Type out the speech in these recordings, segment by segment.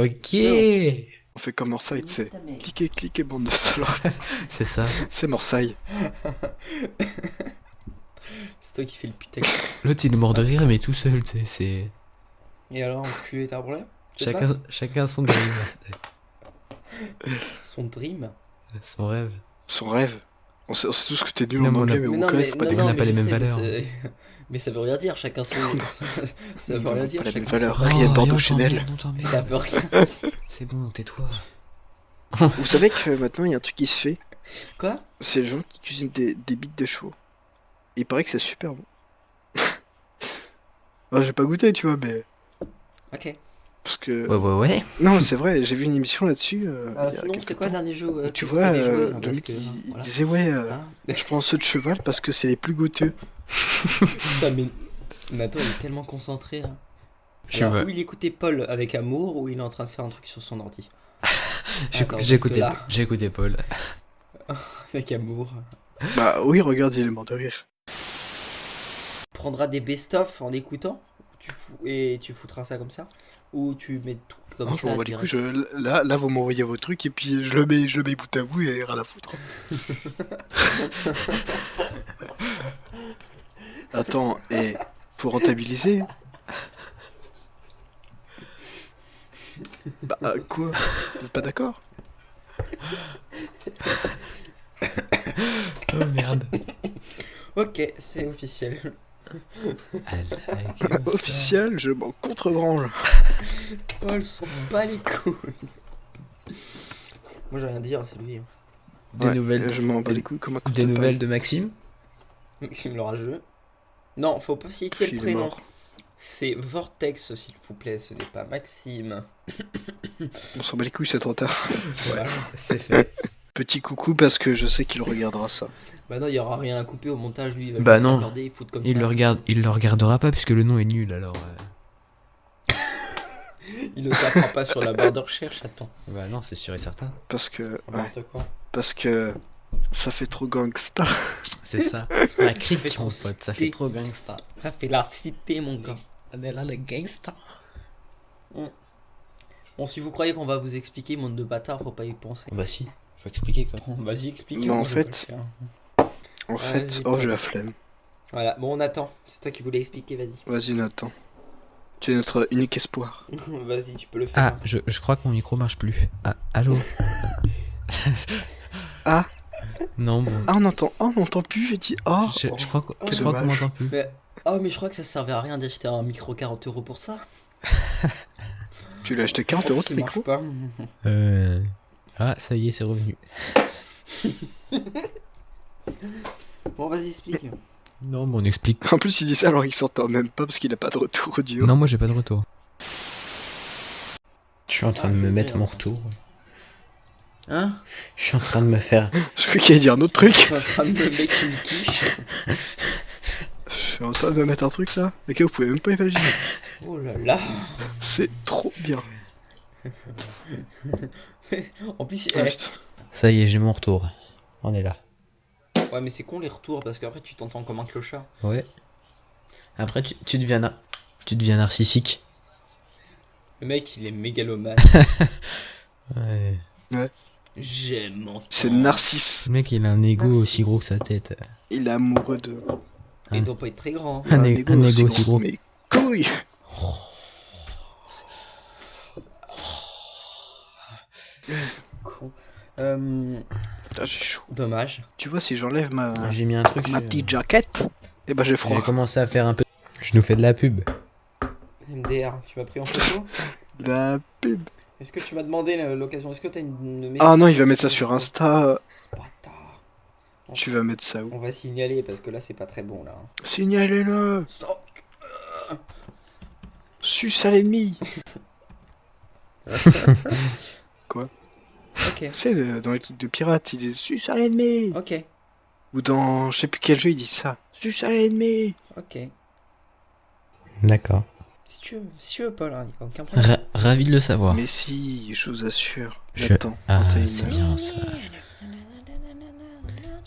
Ok. On fait comme Morsay, tu sais. Cliquez, cliquez, bande de salopes. C'est ça. C'est Morsay. C'est toi qui fais le putain. L'autre il est mort de rire mais tout seul, tu sais. C'est Et alors, enculé, t'as un problème? C'est ça chacun son dream, Son dream? son rêve. Son rêve. On sait tous que t'es nul Non, en mais on anglais, a- mais Mais bon, non, quand même, mais faut pas non, déconner. on n'a mais pas les je mêmes sais, valeurs. Mais ça veut rien dire, chacun son. Ça veut Non, rien pas dire, la même chacun valeur. son. Rien de Bordeaux on Chanel. t'emmerde, on t'emmerde. Ça veut rien. C'est bon, tais-toi. Vous savez que maintenant, il y a un truc qui se fait. Quoi? C'est les gens qui cuisinent des bites de chevaux. Il paraît que c'est super bon. Moi, j'ai pas goûté, tu vois, mais... Ok. Parce que... Ouais. Non, c'est vrai, j'ai vu une émission là-dessus. Il y a Sinon, quelque c'est quoi le temps. dernier jeu Et tu que vois, vous avez joué, le parce mec, que, il voilà. disait, ouais, Hein je prends ceux de cheval parce que c'est les plus goûteux. Putain, mais Nathan, il est tellement concentré là. Je sais Alors, pas. ou il écoutait Paul avec amour, ou il est en train de faire un truc sur son ordi. Attends, parce J'ai que écouté, là, j'ai écouté Paul. avec amour. Bah oui, regarde, il est mort de rire. Tu prendras des best-of en écoutant, et tu foutras ça comme ça, ou tu mets tout comme Non, je ça m'en bats les couilles, direct. là, vous m'envoyez vos trucs et puis je le mets bout à bout et rien à foutre. Attends, et faut rentabiliser. Bah quoi? Vous êtes pas d'accord? Oh merde. Ok, c'est officiel. Officiel, je m'en contre-branle. Paul s'en bat les couilles. Moi j'ai rien à dire, c'est lui. Des Ouais, nouvelles, je m'en bats des- les couilles comme un des nouvelles de Maxime. Maxime le rageux. Non, faut pas citer Puis le il est prénom. mort. C'est Vortex, s'il vous plaît, ce n'est pas Maxime. On s'en bat les couilles, c'est trop tard. Voilà. C'est fait. Petit coucou parce que je sais qu'il regardera ça. Bah non, il y aura rien à couper au montage, lui, il va Bah juste non. regarder, il fout comme Il ça. le regardera pas puisque le nom est nul alors. Il ne tapera pas sur la barre de recherche, attends. Bah non, c'est sûr et certain. Parce que... Ouais, N'importe quoi. parce que... Ça fait trop gangsta. C'est ça. La critique, trop mon pote, ça cité. fait trop gangsta. Ça fait la cité, mon gars. On est là, le gangsta. Bon, si vous croyez qu'on va vous expliquer, monde de bâtard, faut pas y penser. Bah si, faut expliquer quoi. Vas-y, explique. Mais moi, en je vais fait- pas le faire. En Ouais, fait... vas-y, Oh, Paul. j'ai la flemme. Voilà, bon, on attend. C'est toi qui voulais expliquer, vas-y. Vas-y, Nathan. Tu es notre unique espoir. Vas-y, tu peux le faire. Ah, je crois que mon micro marche plus. Ah, allô. Ah, Non, bon. on entend plus, j'ai dit... Oh, Je crois quel qu'on dommage. m'entend plus. Mais... Oh, mais je crois que ça servait à rien d'acheter un micro 40 € pour ça. Tu l'as acheté 40 euros Qui ton marche micro? pas. Ah, ça y est, c'est revenu. Bon, vas-y, explique. Non, mais on explique. En plus, il dit ça alors il s'entend même pas parce qu'il a pas de retour audio. Non, moi j'ai pas de retour. Je suis en train de me je mettre sais, mon hein. retour. Hein? Je suis en train de me faire. Je crois qu'il allait dire un autre truc. Je suis en train de me mettre une quiche. Je suis en train de me mettre un truc là. Ok, vous pouvez même pas imaginer. Oh là là. C'est trop bien. En plus, Ah, putain. Ça y est, j'ai mon retour. On est là. ouais, mais c'est con les retours parce qu'après tu t'entends comme un clochard. Ouais. Après, tu deviens narcissique. Le mec, il est mégalomane. Ouais. J'aime mon C'est temps. Narcisse. Le mec, il a un ego Narcissique. aussi gros que sa tête. Il est amoureux de. Il doit pas être très grand. Un ego ego aussi gros. Mais couilles. Con. Putain, j'ai chaud. Dommage. Tu vois, si j'enlève ma J'ai mis un truc sur... petite jaquette, et ben j'ai froid. J'ai commencé à faire un peu... Je nous fais de la pub. MDR, tu m'as pris en photo? La pub. Est-ce que tu m'as demandé l'occasion? Est-ce que t'as une Ah non, il va mettre ça sur Insta. C'est bâtard. Tu vas mettre ça où? On va signaler parce que là c'est pas très bon là. Signalez-le. Oh. Suce à l'ennemi. Ok, Tu sais, dans les trucs de pirates, ils disent suce à l'ennemi. ok, Ou dans je sais plus quel jeu, ils disent ça. Suce à l'ennemi. ok. D'accord. Si tu veux, Paul, hein, y a aucun problème. Ravi de le savoir. Mais si, je vous assure. Je- Attends. Ah, quand t'as une- c'est bien ça.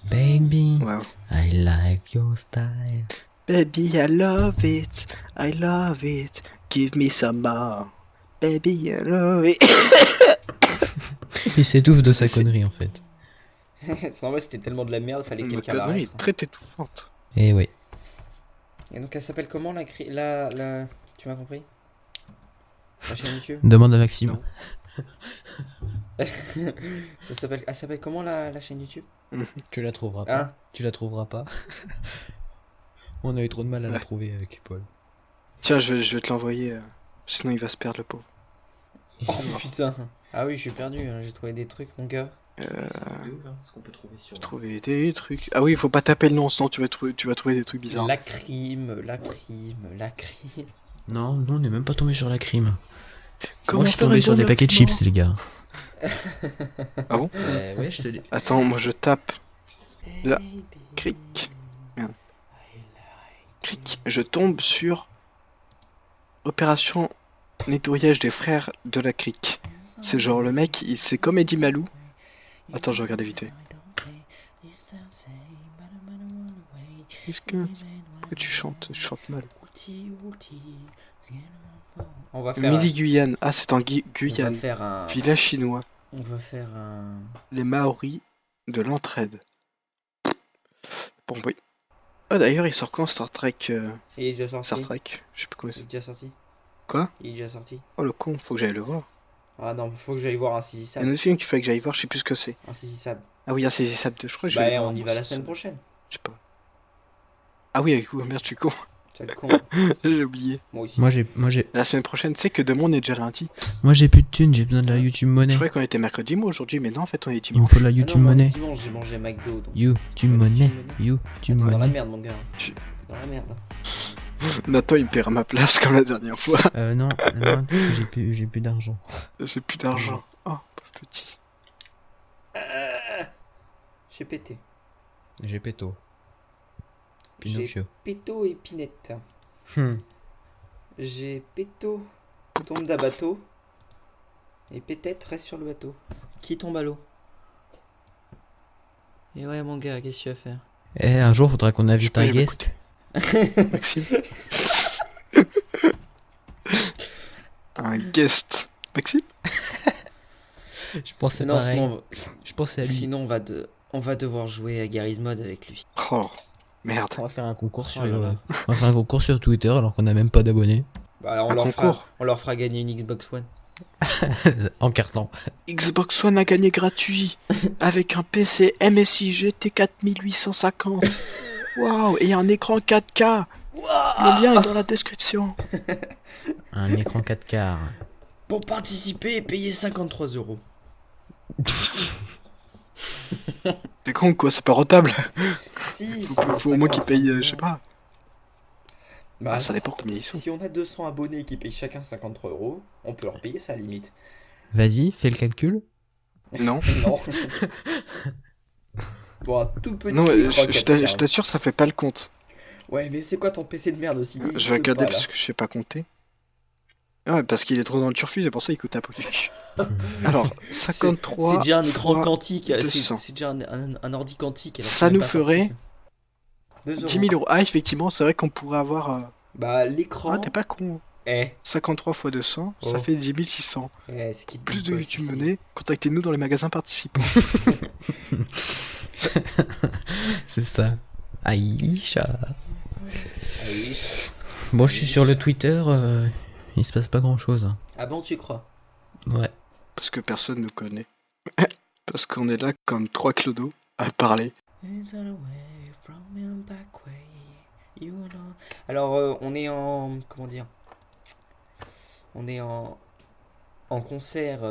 Baby, Wow. I like your style. Baby, I love it. I love it. Give me some more. baby, hello. Et... Il s'étouffe de sa connerie en fait. C'est normal, c'était tellement de la merde, fallait que Ma quelqu'un connerie l'arrête. est très étouffante. Eh oui. Et donc elle s'appelle comment Tu m'as compris? La chaîne YouTube? Demande à Maxime. Non. Elle s'appelle comment la chaîne YouTube? Tu la trouveras pas. Hein? Tu la trouveras pas. On a eu trop de mal à la trouver avec Paul. Tiens, je vais te l'envoyer. Sinon, il va se perdre, le pauvre. Oh putain. Ah oui, je suis perdu, hein, j'ai trouvé des trucs, mon gars. Ce qu'on peut trouver sur. Trouver des trucs. Ah oui, il faut pas taper le nom, sinon tu vas trouver des trucs bizarres. La crime. Non, non, on n'est même pas tombé sur la crime. Comment Moi, je suis faire tombé une sur des bonne paquets de action chips, les gars. Ah bon? Ouais, je te dis. Attends, moi je tape. Là. Cric. Merde. Cric. Je tombe sur Opération nettoyage des frères de la crique. C'est genre le mec, c'est comme Eddie Malou. Attends, je vais regarder vite fait. Pourquoi tu chantes? Je chante mal. On va faire Midi Guyane. Ah, c'est en on va Guyane. faire un Village chinois. on va faire un Les Maoris de l'entraide. Bon, oui. Ah, d'ailleurs, il sort quand Star Trek Il est déjà sorti. Star Trek? Je sais plus comment Il est c'est. déjà sorti. Quoi? Il est déjà sorti. Oh, le con, faut que j'aille le voir. Ah non, faut que j'aille voir un Il y a un saisissable. autre film qu'il fallait que j'aille voir, je sais plus ce que c'est. Un saisissable. Ah oui, un saisissable 2, je crois que je vais Bah le voir, on y moi, va la ça, semaine ça. prochaine. Je sais pas. Ah oui, avec merde, je suis con. C'est le con. J'ai oublié. Moi aussi. Moi j'ai La semaine prochaine, tu sais que demain on est déjà lundi. plus de thunes, j'ai besoin de la YouTube Je monnaie. croyais qu'on était mercredi, moi aujourd'hui, mais non, en fait on est Il me dimanche. faut de la Ah non, YouTube moi, monnaie. dimanche j'ai mangé McDo donc. YouTube monnaie. YouTube Dans la monnaie. merde mon gars. Tu- Dans la merde. Nathan il me paiera ma place comme la dernière fois. Non, non, parce que j'ai plus d'argent. J'ai plus d'argent. Oh, pauvre petit. J'ai pété. J'ai péto. Pinocchio. Péto et Pinette. Hmm. J'ai péto. Tombe d'un bateau. Et peut-être reste sur le bateau. Qui tombe à l'eau? Et ouais mon gars, qu'est-ce que tu vas faire? Eh, un jour, faudra qu'on invite peux un jamais guest. Maxime. Un guest. Maxime? Je pensais Non, pareil. sinon, Je pensais à lui. sinon on va devoir jouer à Garry's Mod avec lui. Oh, merde. On va faire un concours sur, Oh là là. on va faire un concours sur Twitter alors qu'on a même pas d'abonnés. Bah, alors, Un concours. on leur fera gagner une Xbox One. En carton. Xbox One a gagné gratuit avec un PC MSI GT 4850. Waouh, et un écran 4K. Le lien est dans la description. Un écran 4 quarts. Pour participer, payez 53 €. T'es con quoi, c'est pas rentable. Si, Faut au moins qu'ils payent, je sais pas. Bah, Ah, ça dépend combien ils sont. Si on a 200 abonnés qui payent chacun 53 €, on peut leur payer ça à la limite. Vas-y, fais le calcul. Non. Non. Pour un tout petit Non, écran je 4K. t'assure, ça fait pas le compte. Ouais, mais c'est quoi ton PC de merde aussi? Je vais regarder parce que je sais pas compter. Ah ouais, parce qu'il est trop dans le turfu, c'est pour ça qu'il coûte un peu. Alors, 53. C'est déjà un écran fois quantique, 200. c'est déjà un ordi quantique. alors Ça c'est même nous pas ferait sorti. 2 10 000 euros. Ah, effectivement, c'est vrai qu'on pourrait avoir. Bah, l'écran. Ah, t'es pas con. Eh, 53 fois 200, ça Oh. fait 10 600. c'est qui te Plus dit de pas, YouTube si. monnaie, contactez-nous dans les magasins participants. C'est ça. Aïcha. Ah oui. Bon, je suis sur le Twitter. Il se passe pas grand chose. Ah bon, tu crois? Ouais. Parce que personne nous connaît. Parce qu'on est là comme trois clodos à parler. Alors, on est en. Comment dire? On est en concert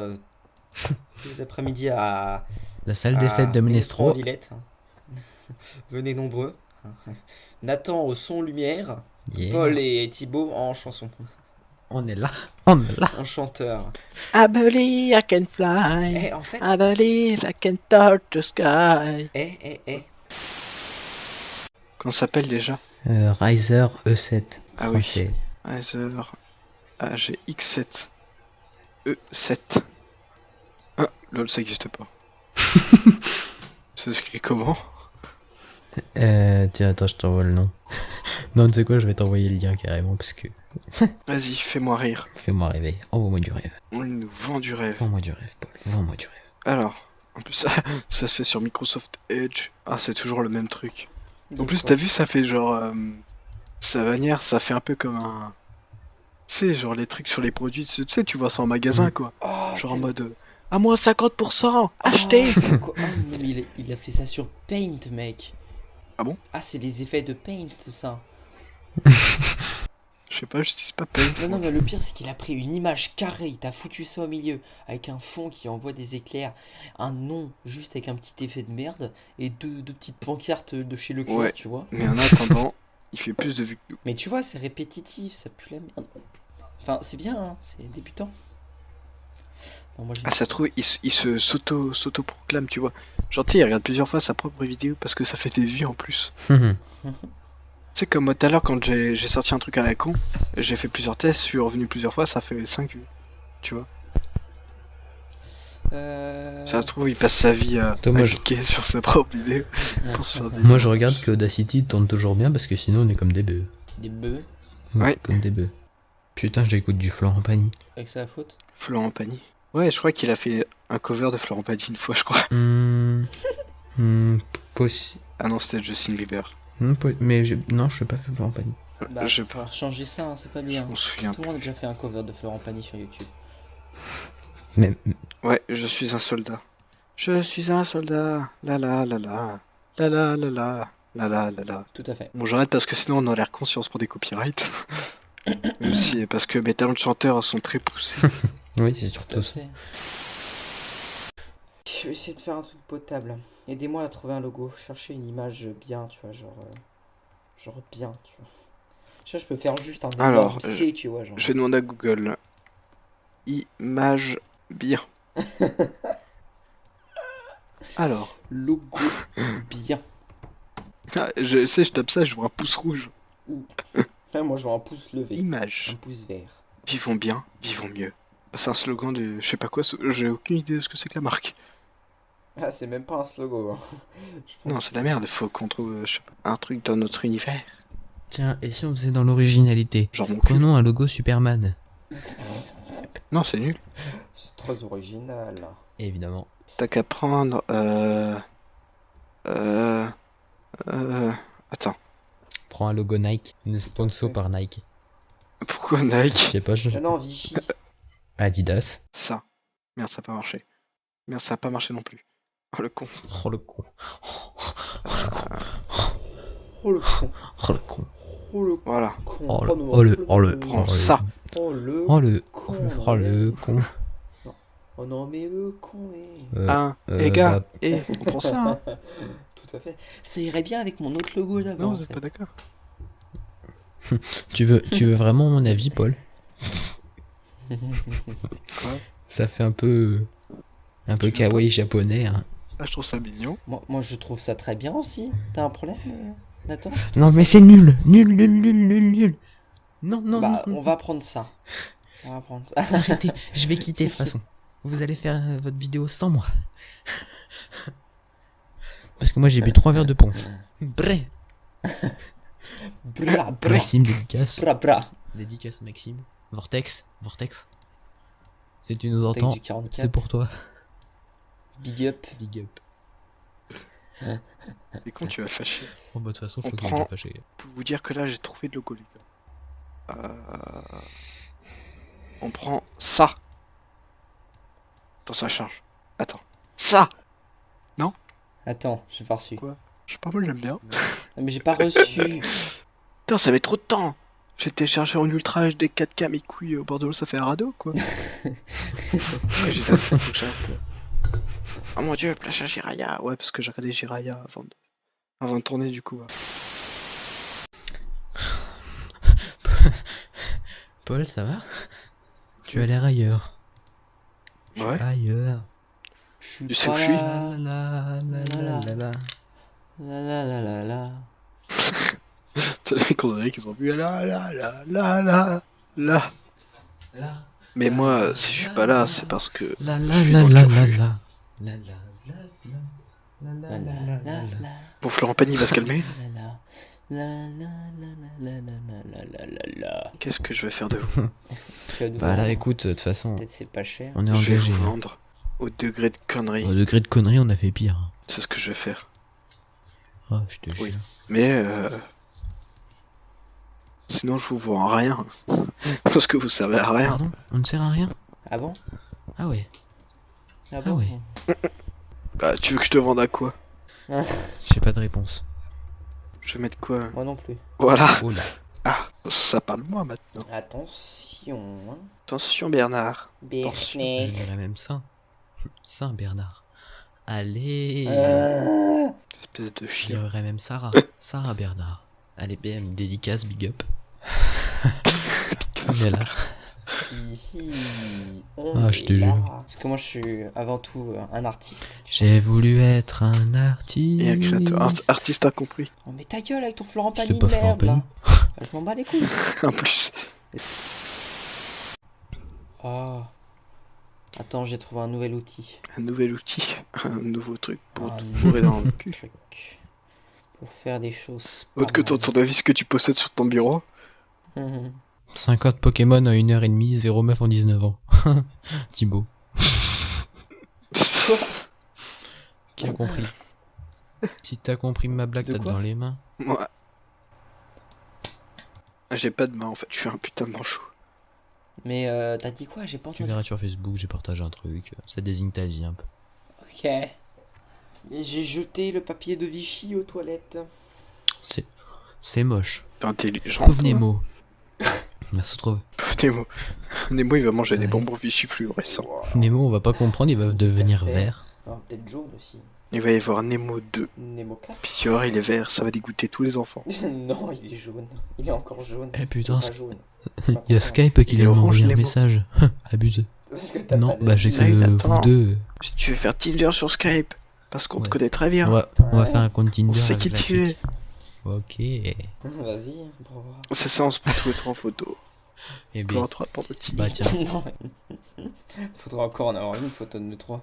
tous les après-midi à. La salle des fêtes de Ménestro, Menestro. Lillette. Venez nombreux. Nathan au son lumière. Yeah. Paul et Thibaut en chanson. On est là. On est là. En chanteur. I believe I can fly. Eh, en fait. I believe I can touch the sky. Eh. Comment ça s'appelle déjà? Riser E7. Ah oui. C'est Razer AGX7 E7. Ah, lol, ça existe pas. Ça s'écrit comment? Tiens, attends, je t'envoie le nom. Non, tu sais quoi, je vais t'envoyer le lien carrément, parce que... Vas-y, fais-moi rire. Fais-moi rêver. Envoie-moi du rêve. On nous vend du rêve. Vends-moi du rêve, Paul. Vends-moi du rêve. Alors, en plus, ça se fait sur Microsoft Edge. Ah, c'est toujours le même truc. En plus, Quoi. t'as vu, ça fait genre... sa bannière, ça fait un peu comme un... Tu sais, genre les trucs sur les produits, tu sais, tu vois ça en magasin, quoi. Oh, Genre en quel- mode... à moins 50%, achetez. Ah, quoi. Ah, non, mais il a fait ça sur Paint, mec. Ah bon? Ah, c'est les effets de Paint, ça. Je sais pas, je dis pas Paint. Non, non, mais le pire, c'est qu'il a pris une image carrée, il t'a foutu ça au milieu, avec un fond qui envoie des éclairs, un nom juste avec un petit effet de merde, et deux petites pancartes de chez Leclerc, Ouais. tu vois. Mais en attendant, il fait plus de vues que nous. Mais tu vois, c'est répétitif, ça pue la merde. Enfin, c'est bien, hein, c'est débutant. Non, moi, je... Ah, ça se trouve, il se s'auto-proclame, tu vois. Genre, tu sais, il regarde plusieurs fois sa propre vidéo parce que ça fait des vues en plus. Tu sais, comme moi tout à l'heure, quand j'ai sorti un truc à la con, j'ai fait plusieurs tests, je suis revenu plusieurs fois, ça fait 5 vues. Tu vois. Ça se trouve, il passe sa vie à Thomas, je- cliquer sur sa propre vidéo pour se faire des Moi, vues je en regarde plus. que Audacity tourne toujours bien, parce que sinon, on est comme des bœufs. Des bœufs, Ouais. Comme des bœufs. Putain, j'écoute du Florent Pagny. avec sa faute. Florent Pagny. Ouais, je crois qu'il a fait un cover de Florent Pagny une fois, je crois. Possible. Ah non, c'était Justin Bieber. Mais non, je sais pas faire Florent Pagny. Bah, Je va falloir changer ça, hein, c'est pas Je bien. m'en souviens. Tout le monde a déjà fait un cover de Florent Pagny sur YouTube. Mais Ouais, je suis un soldat. Je suis un soldat. La la la la. La la la la. La la la la. Tout à fait. Bon, j'arrête parce que sinon on a l'air conscience pour des copyrights. Même si, parce que mes talents de chanteur sont très poussés. oui, c'est Tout surtout à ça. fait. Je vais essayer de faire un truc potable. Aidez-moi à trouver un logo. Chercher une image bien, tu vois, genre bien, tu vois. Je peux faire juste un Alors, énorme C, tu vois, genre. Je vais demander à Google. Image bien. Alors. Logo bien. Ah, je sais, je tape ça, je vois un pouce rouge. Ouais, moi, je vois un pouce levé. Un Image. pouce vert. Vivons bien, vivons mieux. C'est un slogan de... Je sais pas quoi, j'ai aucune idée de ce que c'est que la marque. Ah, c'est même pas un slogan. Hein. Je pense Non, c'est de la merde, il faut qu'on trouve je sais pas, un truc dans notre univers. Tiens, et si on faisait dans l'originalité? Genre mon cul. Prenons un logo Superman. Non, c'est nul. C'est très original. Évidemment. T'as qu'à prendre... Attends. Prends un logo Nike. Une sponsor par Nike. Pourquoi Je Nike? sais pas, Ah non, Vichy. Adidas. Ça. Merde, ça a pas marché. Merde, ça a pas marché non plus. Oh le con. Oh le con. Oh le con. Oh le con. Oh le Voilà. con. Oh le, non, oh le, oh le, Prends oh le, ça. Oh le oh le, con. oh le con. Oh non, mais le con, eh. Les gars, bah, on prend ça, hein. Tout à fait. Ça irait bien avec mon autre logo d'avant. Non, en vous êtes fait. pas d'accord. tu veux vraiment mon avis, Paul? Quoi? Ça fait un peu kawaii japonais, hein. Ah, je trouve ça mignon. Moi, je trouve ça très bien aussi. T'as un problème, Nathan? Non, mais c'est nul, nul, nul, nul, nul, nul. Non, non, Bah, non, on va prendre ça. On va prendre ça. arrêtez, je vais quitter de toute façon. Vous allez faire votre vidéo sans moi. Parce que moi j'ai bu 3 verres de punch. Bré. Bra, bra, Maxime, dédicace. bra, bra. Dédicace Maxime. Vortex, Vortex. Si tu nous Texte entends, du 44. c'est pour toi. Big up. Big up. Et quand tu vas le fâcher. Bon bah de toute façon, je On crois qu'il est prend- déjà fâché. Pour vous dire que là, j'ai trouvé le logo, les gars. On prend ça. Attends, ça charge. Attends. Ça! Attends, j'ai pas reçu. Quoi? Je sais pas, moi j'aime bien. Non, mais j'ai pas reçu. Putain, ça met trop de temps! J'ai téléchargé en ultra HD 4K mes couilles au bord de l'eau, ça fait un radeau quoi. Après, j'ai faut que j'arrête. Oh mon dieu, Placha Jiraya! Ouais, parce que j'ai regardé Jiraya avant de tourner du coup. Ouais. Paul, ça va? Tu as l'air ailleurs. Ouais. Ailleurs. Je suis Tu sais où pas je suis La la la la la la. La la la la. T'as les conneries qu'ils ont vu là là là là là là. La Mais moi, si je suis pas là, c'est parce que. la je la suis la dans le la turfu. la. La la la la La la la la. Bon, Florent Pagny va se calmer. La La la la la la la la la la la. Qu'est-ce que je vais faire de vous? Tu vas nous Bah là, vendre. écoute, de toute façon, Peut-être c'est pas cher. on est Je vais engagé. vous vendre au degré de connerie. Au degré de conneries, on a fait pire. C'est ce que je vais faire. Oh, je te jure. Oui. Mais sinon je vous vends rien. Parce que vous servez à rien. Pardon? On ne sert à rien? Ah bon? Ah ouais. Ah bon? ouais. Bah tu veux que je te vende à quoi? J'ai pas de réponse. Je vais mettre quoi? Moi non plus. Voilà. Oh là. Ah, ça parle moi maintenant. Attention, hein. Attention Bernard. Je Bernet. dirais même Saint. Saint Bernard. Allez. Espèce de Je chien. dirais même Sarah. Sarah Bernard. Allez, BM, dédicace, big up. On est là. On Ah, je est te là. jure. Parce que moi je suis avant tout un artiste. J'ai voulu être un artiste. Et un créateur. Artiste incompris. Oh mais ta gueule avec ton Florent C'est Pagny pas de Florent merde là. Pagny. Je m'en bats les couilles. En plus. Oh. Attends, j'ai trouvé un nouvel outil. Un nouvel outil. Un nouveau truc pour Un te bourrer dans le nouveau cul. truc. Pour faire des choses. Autre que ton tournevis que tu possèdes sur ton bureau. 50 Pokémon en 1h30, 0 meuf en 19 ans. Thibaut. Qui a compris? Si t'as compris ma blague, De tape quoi dans les mains. Moi. J'ai pas de main en fait, je suis un putain de manchot. Mais t'as dit quoi? J'ai pas Tu entendu. verras sur Facebook, j'ai partagé un truc. Ça désigne ta vie un peu. Ok. Et j'ai jeté le papier de Vichy aux toilettes. C'est moche. T'es intelligent. Pauvre toi. Nemo. On se retrouve. Pauvre Nemo. Nemo il va manger des Ouais. bonbons Vichy fluorescents. Nemo, on va pas comprendre, il va devenir vert. Non, peut-être jaune aussi. Il va y avoir Nemo 2. Nemo 4. Puis tu vois, il est vert, ça va dégoûter tous les enfants. Non, il est jaune. Il est encore jaune. Eh putain, Il est pas jaune. il y a Skype qui Il est lui a orange, envoyé un Nemo. message. Abusé. Parce que t'as Non, pas de- bah j'ai que Ça, il attend. vous deux. Si tu veux faire Tinder sur Skype, parce qu'on te Ouais. connaît très bien. On va faire un compte Tinder. On sait avec qui la tu es. clique. Ok. Vas-y, pour voir. C'est ça, on se prend tous les trois en photo. Et Plan bien, 3 pour le petit. bah tiens. Non. Faudra encore en avoir une photo de nous trois.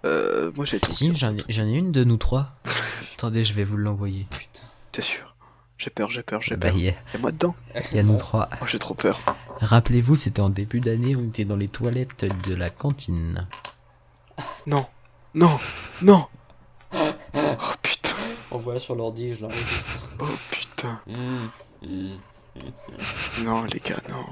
Moi j'ai tout. Si, j'en ai une de nous trois. Attendez, je vais vous l'envoyer. Putain. T'es sûr? J'ai peur, j'ai peur, j'ai Bah, peur. il Et moi dedans? y a nous trois. Moi j'ai trop peur. Rappelez-vous, c'était en début d'année, on était dans les toilettes de la cantine. Non, non, non. Oh putain, On voit sur l'ordi, je l'enregistre. oh putain. Mm. Non les gars, non.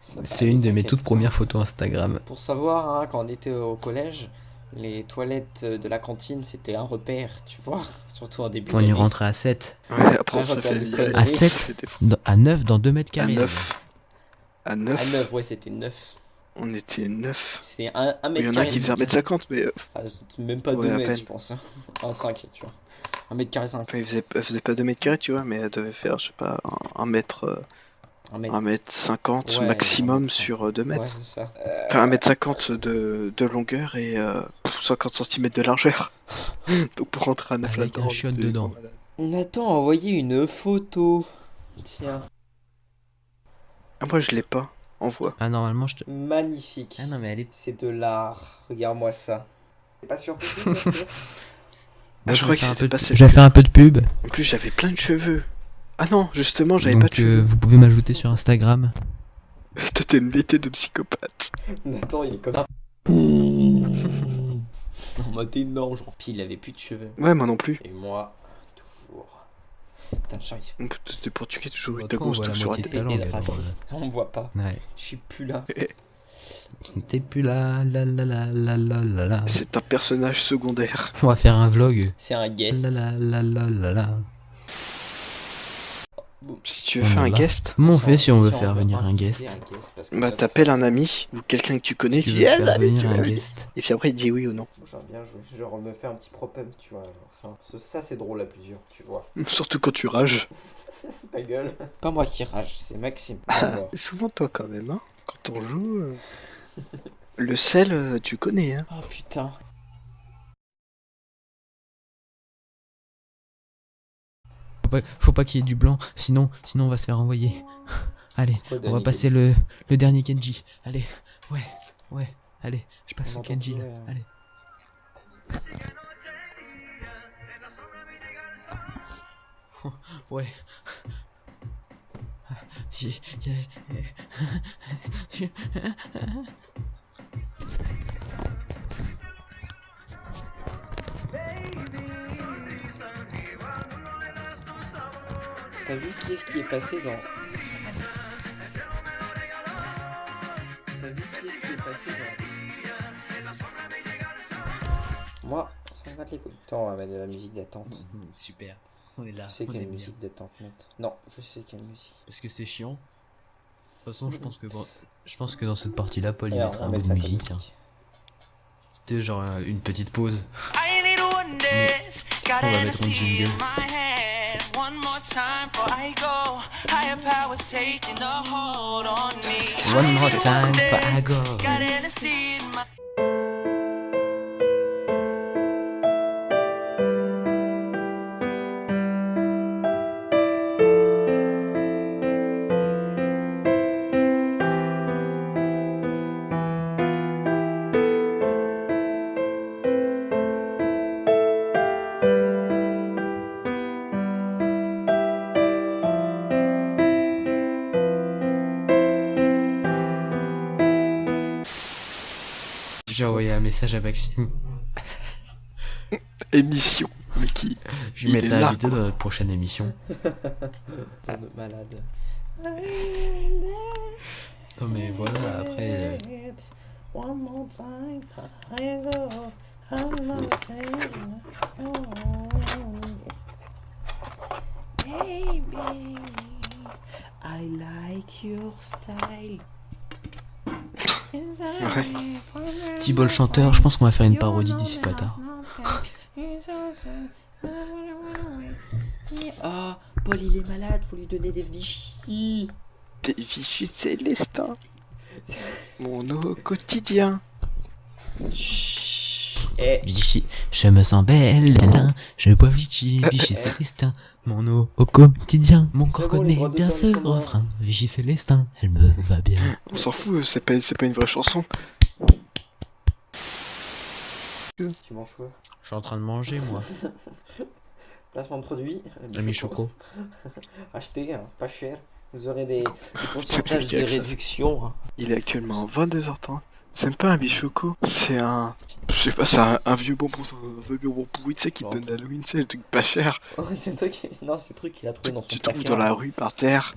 Ça C'est va, une de mes t'inquiète toutes pas. premières photos Instagram. Pour savoir, hein, quand on était au collège, les toilettes de la cantine, c'était un repère, tu vois. Surtout en début On y d'année. rentrait à 7. Ouais, après Ah, ça repère fait de virer. conneries. À Ça 7 fait des- À 9 dans 2 mètres À carrés. 9. À 9. À 9, ouais, c'était 9. On était 9. C'est un Il mètre y en a carré. qui faisaient 1m50, mais Enfin, c'est même pas Ouais, 2 à mètres, peine. je pense. Hein. Un 5, tu vois. 1 mètre carré 5. enfin, elle faisait pas 2 m², tu vois, mais elle devait faire, je sais pas, 1 mètre, 1 mètre. 1m50 Ouais, maximum 1m50. sur 2 mètres. Ouais, c'est ça. Enfin, 1m50 de longueur et 50 cm de largeur. Donc pour rentrer à 9 Avec là-dedans. un chiotte c'est dedans. malade. Nathan a envoyé une photo. Tiens, Ah, moi je l'ai pas. Envoie. Ah, normalement, je te. magnifique. Ah non, mais elle est. C'est de l'art. Regarde-moi ça. C'est pas surpris. Ah, je crois que c'était pas Je celle vais faire un peu de pub. En plus, j'avais plein de cheveux. Ah non, justement, j'avais pas de Donc, cheveux. vous pouvez m'ajouter sur Instagram. Toi, t'es une bêtise de psychopathe. Nathan, il est comme ça. En mode énorme, genre. Puis il avait plus de cheveux. Ouais, moi non plus. Et moi, toujours. Putain, j'arrive. T'es portugais, toujours eu Bah, ta toi, on grosse voit la touche sur la moitié de tête. ta Et langue, le alors, raciste. On me voit pas. Ouais. Je suis plus là. T'es plus là, la la la la la la la. C'est un personnage secondaire. On va faire un vlog. C'est un guest. La la la la la la. Si tu veux On faire en un va. guest, Comment on fait si on veut veut faire venir un inviter guest? parce que bah toi, t'appelles un ami ou quelqu'un que tu connais, Si tu tu dis veux eh, faire salut, venir tu un veux guest. Et puis après il dit oui ou non. J'aime bien jouer, genre me faire un petit prop-up, tu vois. Enfin, ça c'est drôle à plusieurs, tu vois. Surtout quand tu rages. Ta gueule. Pas moi qui rage, c'est Maxime. C'est souvent toi quand même, hein. Quand on joue. Le sel, tu connais, hein. Oh putain. Faut pas qu'il y ait du blanc, sinon on va se faire envoyer. Allez, Quoi, on va Danny passer le dernier Kenji. Allez, ouais, allez, je passe On le Kenji là. entend pleurer, hein. Allez. Ouais. T'as vu qui est-ce qui est passé dans... T'as vu qui est-ce qui est passé dans... Moi, ça me bat les couilles. Attends, on va mettre de la musique d'attente. Super. On est là. Je sais on est quelle bien. musique d'attente monte. Non, je sais quelle musique. Parce que c'est chiant. De toute façon, je pense que dans cette partie-là, Paul il Alors, mettra on un va bout mettre de ça comme musique. Hein. Tu sais, genre une petite pause. On On va mettre un jingle. One more time for I go. J'ai envoyé un message à Maxime. Émission. Mais qui Je lui Il est mettais là, invité dans notre prochaine émission. Malade. Non mais voilà, après... One more time, I go. Baby, I like your style. Thibault le chanteur, je pense qu'on va faire une parodie d'ici pas tard. Ah, Paul il est malade, faut lui donner des Vichy. Des Vichy Célestin. Mon eau quotidien. Eh, Vichy, je me sens belle, nana, je bois Vichy, Vichy Célestin, mon eau au quotidien, mon corps C'est bon, les connaît droits bien d'auteur, ce ils sont morts. refrain, Vichy Célestin, elle me va bien. On s'en fout, c'est pas une vraie chanson. tu manges quoi? Je suis en train de manger moi, Placement de produit. ami Choco. Achetez, hein, pas cher. Vous aurez des pourcentages de réduction. Hein. Il est actuellement 22h30. C'est même pas un bichoco, c'est un... Je sais pas, c'est un vieux bonbon pourri, tu sais, qui te donne d'Halloween, tu sais, le truc pas cher. Oh, c'est le truc... Non, c'est le truc qu'il a trouvé dans son Tu trouves placard. dans la rue, par terre.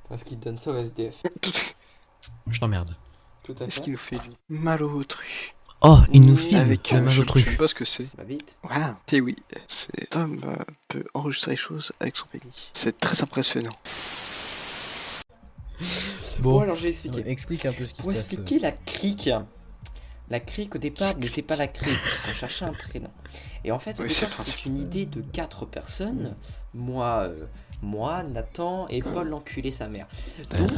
Parce qu'il donne ça au SDF. Je t'emmerde. Tout à Est-ce fait. qu'il nous fait du mal au truc? Oh, il nous filme Avec le mal je au truc. sais pas ce que c'est. Bah vite. Wow. Et oui, c'est Tom peut enregistrer les choses avec son pénis. C'est très impressionnant. Bon, alors je vais expliquer. explique un peu ce qui Pour expliquer la crique. La crique au départ n'était pas la crique, on cherchait un prénom. Et en fait, au Oui, départ, c'est c'était une idée de 4 personnes. Moi, Nathan et Paul l'enculé sa mère. Donc,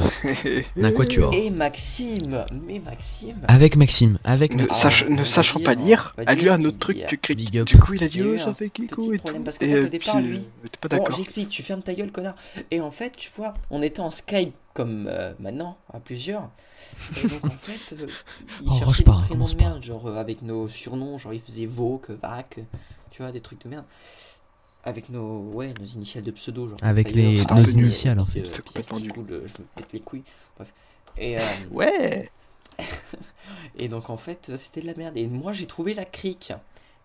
Un quatuor. et Maxime. Mais Maxime. Avec Maxime, avec Ne, Maxime. ne on sachant va pas dire, lire, on va a lu dire un qu'il autre truc y a que Crick. Big up. Du coup, il a dit Il y a oh eu ça un fait Kiko petit et problème, tout. parce qu'en Et fait, au départ, puis, lui- t'es pas Bon, d'accord. j'explique, tu fermes ta gueule, connard. Et en fait, tu vois, on était en Skype comme maintenant, à plusieurs. Et donc, en fait, il Oh, cherchait rush des pas, prénoms commence de pas. merde, genre avec nos surnoms, genre il faisait Vok, Vac, tu vois, des trucs de merde. Avec nos initiales de pseudo, genre. Avec D'ailleurs, les- c'était nos un peu nul, initiales, en puis, fait. puis Complètement nul. Asticool, je me pète les couilles. Bref. Et, Ouais. et donc, en fait, c'était de la merde. Et moi, j'ai trouvé la crique.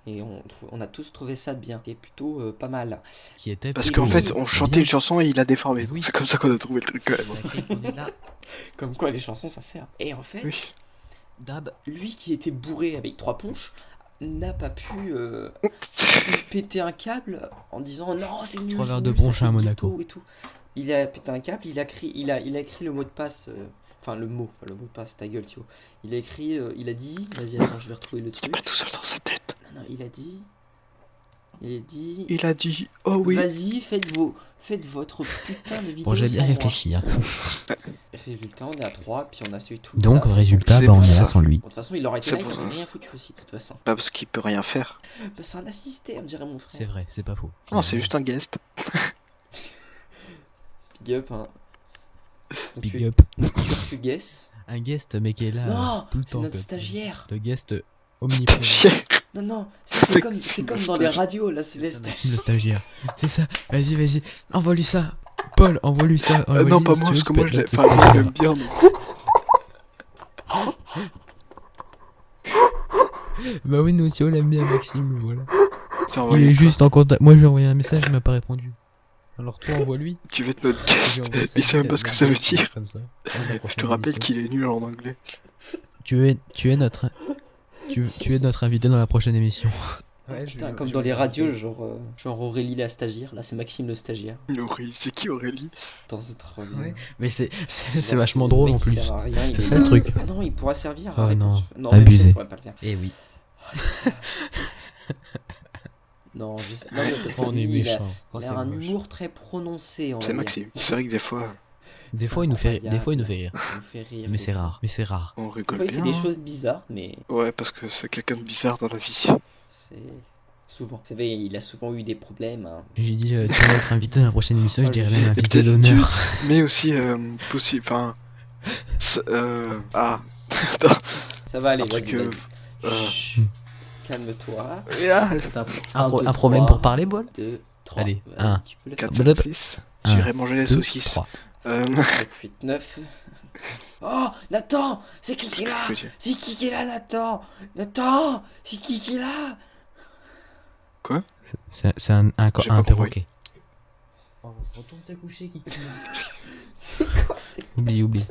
Et on a tous trouvé ça bien. C'était plutôt pas mal. Qui était Parce Et qu'en oui, fait, on chantait une chanson et il a déformé. Oui. C'est comme ça qu'on a trouvé le truc quand même. on est là. Comme quoi, les chansons, ça sert. Et en fait, Oui. Dab. lui qui était bourré avec 3 punches n'a pas pu péter un câble en disant non c'est nul, 3 c'est verres de nul, ça bronche fait à du Monaco. tout et tout. Il a pété un câble, il a écrit le mot de passe, enfin le mot, pas le mot de passe, ta gueule Thio. Il a écrit, il a dit, vas-y attends je vais retrouver le Il est truc. pas tout seul dans sa tête. Non, il a dit, Il a dit oh oui. vas-y faites votre putain de vidéo. Bon, j'ai bien sans moi. réfléchi. Hein. Résultat on est à 3 puis on a suivi tout le Donc, taf. résultat, C'est bah, on pour est là ça. sans lui. Bon, de toute façon il aurait été C'est là, il pour aurait ça. rien foutu aussi de toute façon. Pas parce qu'il peut rien faire. Bah, c'est un assisté, on dirait mon frère. C'est vrai, c'est pas faux. Non, c'est juste un guest. Big up, hein. Big Tu- up. Tu guest. Un guest, mais qui est là Non, tout le c'est temps. notre quoi. stagiaire. Le guest omniprésent. Stagiaire. Non, non, c'est comme dans les radios, là, c'est les C'est ça, Maxime le stagiaire. C'est ça. Vas-y. Envoie-lui ça. Paul, envoie-lui ça. Non, Envoie-lui, pas si moi, tu veux, parce que tu moi peux je être l'ai. notre Enfin, je l'aime stagiaire. bien. Bah oui, nous aussi on l'aime bien, Maxime. Voilà. Tiens, Il envoyez est quoi. juste en contact. Moi, je lui ai envoyé un message, il m'a pas répondu. Alors toi, envoie-lui. Tu veux être notre J'ai guest. envoyé ça Il sait même vite pas à ce que ça veut Margot, dire. comme ça. Je te rappelle qu'il est nul en anglais. Tu es notre. Tu es notre invité dans la prochaine émission. Ouais, Putain, comme dans les radios, genre Aurélie la stagiaire, là c'est Maxime le stagiaire. Aurélie, c'est qui Aurélie? Attends, c'est trop bien. Ouais. Mais c'est Genre, vachement le drôle mec en qui plus. sert à rien, il C'est est- ça le truc. Ah non, il pourra servir. Oh à non, réponse. abusé. mais je pourrais pas le faire. Eh oui. Non, non, mais parce que On est lui, il a, méchant. Oh, il c'est a un moche. humour très prononcé, on va C'est dire. Maxime. C'est vrai que des fois, Des fois, il nous fait rire. incroyable. Il nous fait rire. Il nous fait rire. Mais c'est rare. Mais c'est rare. on Des rigole fois, il fait bien. des hein. choses bizarres, mais Ouais, parce que c'est quelqu'un de bizarre dans la vie. c'est souvent. Vous savez, il a souvent eu des problèmes. Hein. J'ai dit, tu vas être invité dans la prochaine émission, je Oh, dirais le- même Et invité peut-être d'honneur. Mais aussi, possible. Enfin. Ah. Attends. Ça va aller, Un truc. vas-y, vas-y. Chut. Calme-toi. Un problème pour parler, Boile 2, 3. Allez, Vas-y, un. tu peux le 4, faire. 4, 7, 6. 1, J'irai manger les 2, saucisses. 3. 7, 8, 9. Oh, Nathan! C'est qui est là? je veux dire. C'est qui est là, Nathan? Nathan! C'est qui est là? C'est un J'ai pas compris. perroquet. Retourne te coucher, Kiki. Oublie.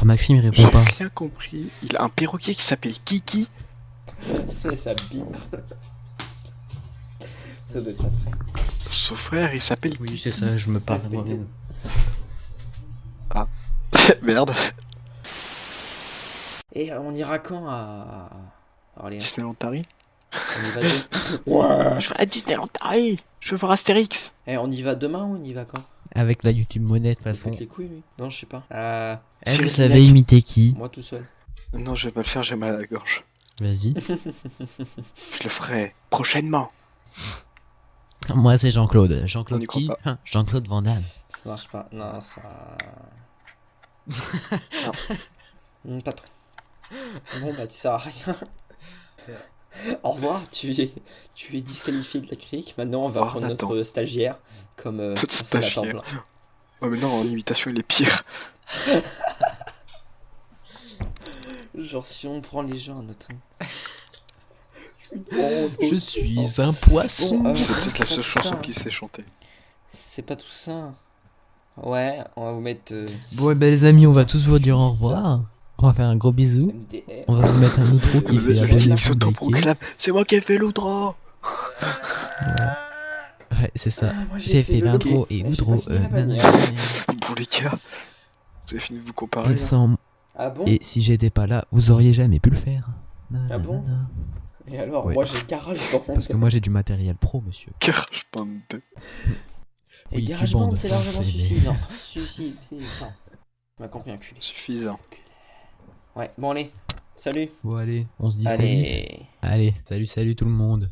Oh, Maxime, il répond J'ai pas. rien compris. Il a un perroquet qui s'appelle Kiki. C'est sa bite. Ça doit être son frère. Son frère, il s'appelle Oui, Kiki. c'est ça, je me parle à Respectez. moi-même. Merde. Et on ira quand à Orléans? Disneyland Paris. On y va demain. Ouais. Je vais à Disneyland Paris. Je veux voir Astérix. Eh, on y va demain ou on y va quand? Avec la YouTube monnaie, de toute On façon. les couilles, lui? Non, je sais pas. Eh, vous Cyril savez Lignac. imiter qui? Moi tout seul. Non, je vais pas le faire, j'ai mal à la gorge. Vas-y. Je le ferai prochainement. Moi, c'est Jean-Claude. On Jean-Claude y croit qui? pas. Jean-Claude Van Damme. Ça marche pas. Non, ça. Pas trop. Bon, bah, tu sers à rien. Au revoir, tu es disqualifié de la crique. Maintenant, on va Oh, prendre Nathan. notre stagiaire comme Notre personne à temps stagiaire. plein. Ouais, mais non, en imitation, il est pire. Genre, si on prend les gens à notre. Je suis un poisson. Bon, C'est peut-être la c'est seule pas chanson ça. qu'il sait chanter. C'est pas tout ça. Ouais, on va vous mettre Bon, ben les amis, on va tous vous dire au revoir. On va faire un gros bisou. MDR. On va vous mettre un outro qui fait Le mec qui abonnez-vous, likez. s'autoproclame. C'est moi qui ai fait l'outro. Ouais, c'est ça. Ah, moi, J'ai fait le l'intro logo. et J'ai l'outro. pas fini la nanana. bannière. Bon, les gars, vous avez fini de vous comparer. Et là sans... Ah bon? Et si j'étais pas là, vous auriez jamais pu le faire. Ah bon? Nanana. Et alors, Ouais. moi j'ai le garage band. Parce que moi j'ai du matériel pro, monsieur. Garage Band. Et Oui, garage tu band, bandes, c'est ça, largement c'est- suffisant. Suffisant. Tu m'as compris, enculé. Suffisant. Ouais, bon allez. Salut. Bon allez, on se dit salut. Allez. Allez, salut tout le monde.